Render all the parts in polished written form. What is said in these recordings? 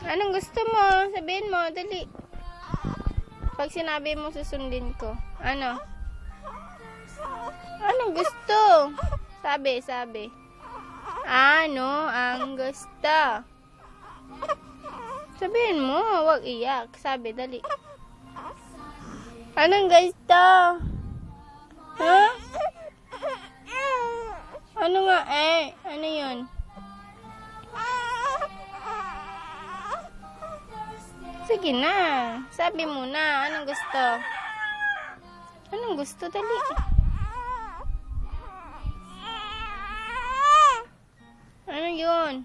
Anong gusto mo? Sabihin mo, dali. Pag sinabi mo, susundin ko. Ano? Anong gusto? Sabi. Ano ang gusto? Sabihin mo, huwag iyak. Sabi, dali. Anong gusto? Ha? Ano nga eh? Ano yun? Sige na. Sabi mo na. Anong gusto? Anong gusto? Dali. Ano yun?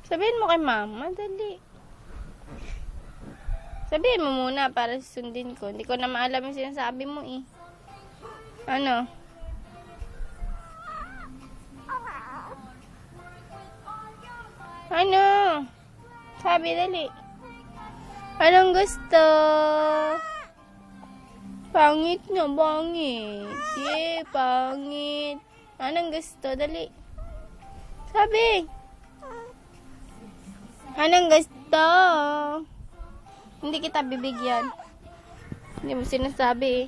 Sabihin mo kay mama. Dali. Sabihin mo muna para susundin ko. Hindi ko na maalam yung sinasabi mo eh. Ano? Ano? Sabi, dali. Anong gusto? Pangit na, pangit. Yeah, pangit. Anong gusto? Dali. Sabi. Anong gusto? Hindi kita bibigyan. Hindi mo sinasabi eh.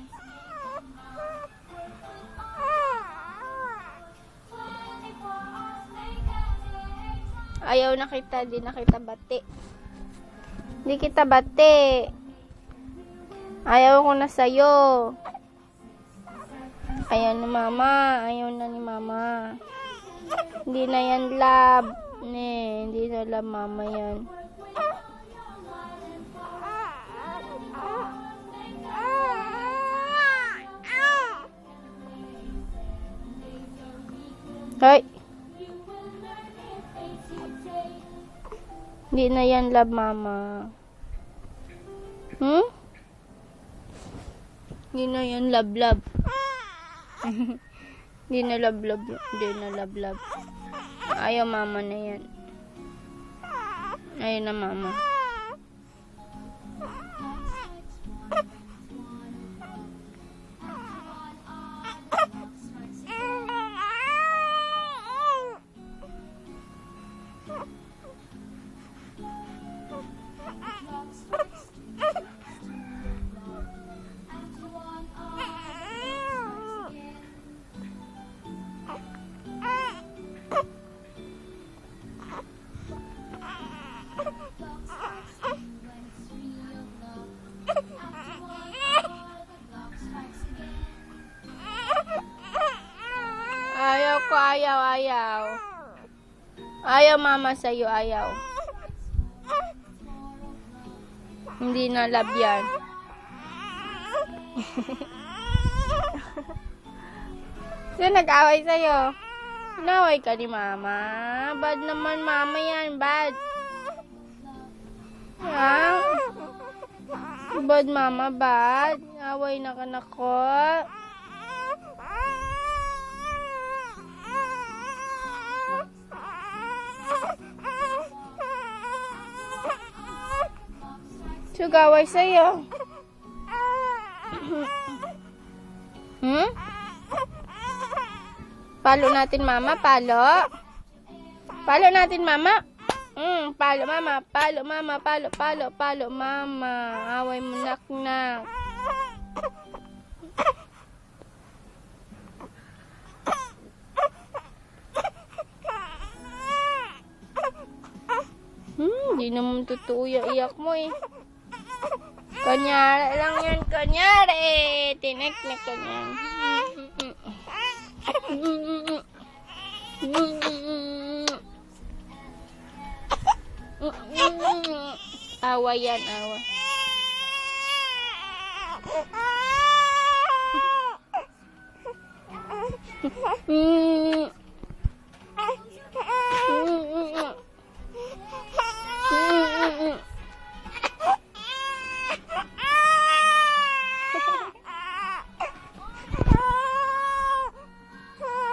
Ayaw na kita, di na kita bati. Di kita bati. Ayaw ko na sa'yo. Ayaw na mama. Ayaw na ni mama. Hindi na yan love. Hindi na love mama yan. Hoy. Hindi na yan love mama. Hindi na yan love. Hindi na love. Hindi na love. Ayaw mama na yan. Ayaw na mama. Ayaw ko, ayaw. Ayaw mama sa'yo, ayaw. Hindi na love yan. Sino nag-away sa'yo? Naway ka ni mama. Bad naman mama yan, bad. Ha? Bad mama, bad. Away na ka na ko. Sugaway sa'yo. Palo natin mama, palo. Palo natin mama. Palo mama, palo mama, palo mama. Away mo nak. Hindi naman totoo yung iyak mo eh. Kanyari lang yan, kanyari. Tinik na kanyan. Awa yan, awa.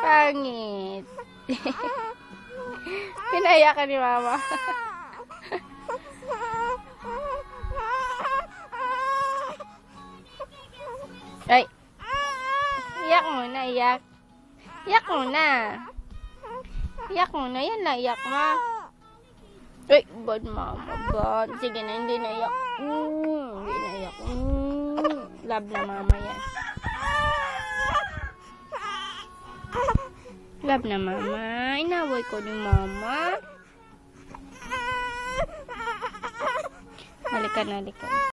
Pangit. Pinaya ka ni mama. Ay. Iyak muna, iyak. Iyak muna. Iyak muna. Yan lang, iyak mo. Ay, bad mama, bad. Sige na, hindi na iyak. Hindi na iyak. Love na mama yan. Love na mama. Inaway ko ni mama. Halika na, halika.